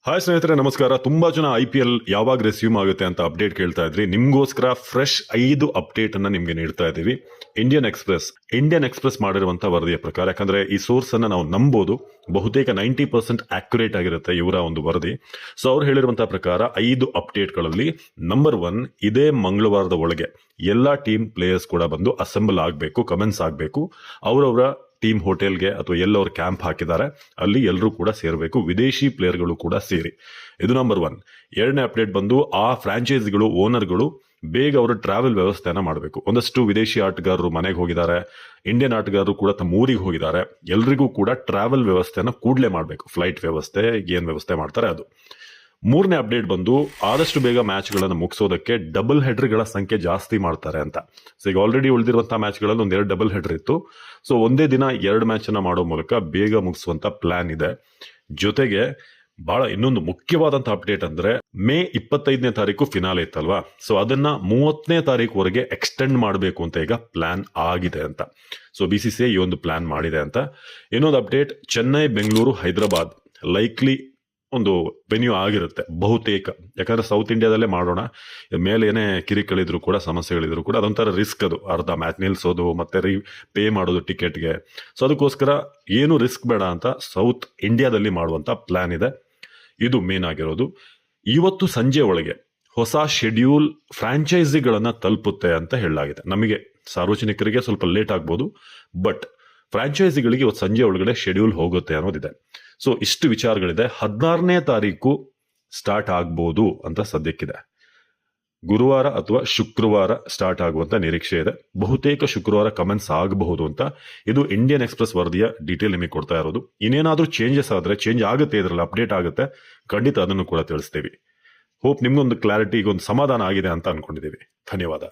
Hi ಸ್ನೇಹಿತರೆ, ನಮಸ್ಕಾರ. ತುಂಬಾ ಜನ IPL ಯಾವಾಗ ರೆಸ್ಯೂಮ್ ಆಗುತ್ತೆ ಅಂತ ಅಪ್ಡೇಟ್ ಕೇಳ್ತಾ ಇದ್ರಿ. ನಿಮ್ಗೋಸ್ಕರ ಫ್ರೆಶ್ 5 ಅಪ್ಡೇಟ್ ಅನ್ನ ನಿಮ್ಗೆ ನೀಡ್ತಾ ಇದ್ದೀವಿ. ಇಂಡಿಯನ್ ಎಕ್ಸ್ಪ್ರೆಸ್ ಮಾಡಿರುವಂತಹ ವರದಿಯ ಪ್ರಕಾರ, ಯಾಕಂದ್ರೆ ಈ ಸೋರ್ಸ್ ಅನ್ನ ನಾವು ನಂಬೋದು, ಬಹುತೇಕ 90% ಅಕ್ಯುರೇಟ್ ಆಗಿರುತ್ತೆ ಇವರ ಒಂದು ವರದಿ. ಸೊ ಅವ್ರು ಹೇಳಿರುವಂತಹ ಪ್ರಕಾರ 5 ಅಪ್ಡೇಟ್ಗಳಲ್ಲಿ ನಂಬರ್ 1, ಇದೇ ಮಂಗಳವಾರದ ಒಳಗೆ ಎಲ್ಲಾ ಟೀಮ್ ಪ್ಲೇಯರ್ಸ್ ಕೂಡ ಬಂದು ಅಸೆಂಬಲ್ ಆಗಬೇಕು, ಕಮೆನ್ಸ್ ಆಗಬೇಕು. ಅವರವರ ಟೀಮ್ ಹೋಟೆಲ್ಗೆ ಅಥವಾ ಎಲ್ಲವ್ರ ಕ್ಯಾಂಪ್ ಹಾಕಿದ್ದಾರೆ ಅಲ್ಲಿ ಎಲ್ಲರೂ ಕೂಡ ಸೇರಬೇಕು, ವಿದೇಶಿ ಪ್ಲೇಯರ್ಗಳು ಕೂಡ ಸೇರಿ. ಇದು ನಂಬರ್ 1. ಎರಡನೇ ಅಪ್ಡೇಟ್ ಬಂದು ಆ ಫ್ರಾಂಚೈಸಿಗಳು, ಓನರ್ಗಳು ಬೇಗ ಅವರು ಟ್ರಾವೆಲ್ ವ್ಯವಸ್ಥೆಯನ್ನ ಮಾಡಬೇಕು. ಒಂದಷ್ಟು ವಿದೇಶಿ ಆಟಗಾರರು ಮನೆಗೆ ಹೋಗಿದ್ದಾರೆ, ಇಂಡಿಯನ್ ಆಟಗಾರರು ಕೂಡ ತಮ್ಮ ಊರಿಗೆ ಹೋಗಿದ್ದಾರೆ. ಎಲ್ರಿಗೂ ಕೂಡ ಟ್ರಾವೆಲ್ ವ್ಯವಸ್ಥೆಯನ್ನ ಕೂಡಲೇ ಮಾಡಬೇಕು. ಫ್ಲೈಟ್ ವ್ಯವಸ್ಥೆ ಏನ್ ವ್ಯವಸ್ಥೆ ಮಾಡ್ತಾರೆ ಅದು. ಮೂರನೇ ಅಪ್ಡೇಟ್ ಬಂದು ಆದಷ್ಟು ಬೇಗ ಮ್ಯಾಚ್ಗಳನ್ನು ಮುಗಿಸೋದಕ್ಕೆ ಡಬಲ್ ಹೆಡರ್ಗಳ ಸಂಖ್ಯೆ ಜಾಸ್ತಿ ಮಾಡ್ತಾರೆ ಅಂತ. ಸೊ ಈಗ ಆಲ್ರೆಡಿ ಉಳಿದಿರುವಂತಹ ಮ್ಯಾಚ್ಗಳಲ್ಲಿ ಒಂದೆರಡು ಡಬಲ್ ಹೆಡರ್ ಇತ್ತು. ಸೊ ಒಂದೇ ದಿನ 2 ಮ್ಯಾಚ್ ಅನ್ನ ಮಾಡೋ ಮೂಲಕ ಬೇಗ ಮುಗಿಸುವಂತ ಪ್ಲಾನ್ ಇದೆ. ಜೊತೆಗೆ ಬಹಳ ಇನ್ನೊಂದು ಮುಖ್ಯವಾದಂತ ಅಪ್ಡೇಟ್ ಅಂದ್ರೆ ಮೇ 25ನೇ ತಾರೀಕು ಫಿನಾಲೆ ಇತ್ತಲ್ವಾ, ಸೊ ಅದನ್ನ 30ನೇ ತಾರೀಕುವರೆಗೆ ಎಕ್ಸ್ಟೆಂಡ್ ಮಾಡಬೇಕು ಅಂತ ಈಗ ಪ್ಲಾನ್ ಆಗಿದೆ ಅಂತ. ಸೊ BCCI ಈ ಒಂದು ಪ್ಲಾನ್ ಮಾಡಿದೆ ಅಂತ. ಇನ್ನೊಂದು ಅಪ್ಡೇಟ್, ಚೆನ್ನೈ, ಬೆಂಗಳೂರು, ಹೈದರಾಬಾದ್ ಲೈಕ್ಲಿ ಒಂದು ವೆನ್ಯೂ ಆಗಿರುತ್ತೆ ಬಹುತೇಕ. ಯಾಕಂದ್ರೆ ಸೌತ್ ಇಂಡಿಯಾದಲ್ಲೇ ಮಾಡೋಣ, ಮೇಲೆ ಏನೇ ಕಿರಿಕಳಿದ್ರು ಕೂಡ, ಸಮಸ್ಯೆಗಳಿದ್ರು ಕೂಡ ಅದೊಂಥರ ರಿಸ್ಕ್. ಅದು ಅರ್ಧ ಮ್ಯಾಚ್ ನಿಲ್ಸೋದು ಮತ್ತೆ ಪೇ ಮಾಡೋದು ಟಿಕೆಟ್ಗೆ. ಸೊ ಅದಕ್ಕೋಸ್ಕರ ಏನು ರಿಸ್ಕ್ ಬೇಡ ಅಂತ ಸೌತ್ ಇಂಡಿಯಾದಲ್ಲಿ ಮಾಡುವಂತ ಪ್ಲಾನ್ ಇದೆ. ಇದು ಮೇನ್ ಆಗಿರೋದು. ಇವತ್ತು ಸಂಜೆ ಒಳಗೆ ಹೊಸ ಶೆಡ್ಯೂಲ್ ಫ್ರಾಂಚೈಸಿಗಳನ್ನ ತಲುಪುತ್ತೆ ಅಂತ ಹೇಳಲಾಗಿದೆ. ನಮಗೆ ಸಾರ್ವಜನಿಕರಿಗೆ ಸ್ವಲ್ಪ ಲೇಟ್ ಆಗ್ಬೋದು, ಬಟ್ ಫ್ರಾಂಚೈಸಿಗಳಿಗೆ ಇವತ್ತು ಸಂಜೆ ಒಳಗಡೆ ಶೆಡ್ಯೂಲ್ ಹೋಗುತ್ತೆ ಅನ್ನೋದಿದೆ. ಸೊ ಇಷ್ಟು ವಿಚಾರಗಳಿದೆ. 16ನೇ ತಾರೀಕು ಸ್ಟಾರ್ಟ್ ಆಗ್ಬೋದು ಅಂತ ಸದ್ಯಕ್ಕಿದೆ. ಗುರುವಾರ ಅಥವಾ ಶುಕ್ರವಾರ ಸ್ಟಾರ್ಟ್ ಆಗುವಂತ ನಿರೀಕ್ಷೆ ಇದೆ. ಬಹುತೇಕ ಶುಕ್ರವಾರ ಕಮೆನ್ಸ್ ಆಗಬಹುದು ಅಂತ ಇದು ಇಂಡಿಯನ್ ಎಕ್ಸ್ಪ್ರೆಸ್ ವರದಿಯ ಡೀಟೇಲ್ ನಿಮಗೆ ಕೊಡ್ತಾ ಇರೋದು. ಇನ್ನೇನಾದ್ರೂ ಚೇಂಜಸ್ ಆದ್ರೆ, ಚೇಂಜ್ ಆಗುತ್ತೆ, ಇದರಲ್ಲಿ ಅಪ್ಡೇಟ್ ಆಗುತ್ತೆ, ಖಂಡಿತ ಅದನ್ನು ಕೂಡ ತಿಳಿಸ್ತೀವಿ. ಹೋಪ್ ನಿಮ್ಗೊಂದು ಕ್ಲಾರಿಟಿ, ಒಂದು ಸಮಾಧಾನ ಆಗಿದೆ ಅಂತ ಅನ್ಕೊಂಡಿದ್ದೀವಿ. ಧನ್ಯವಾದ.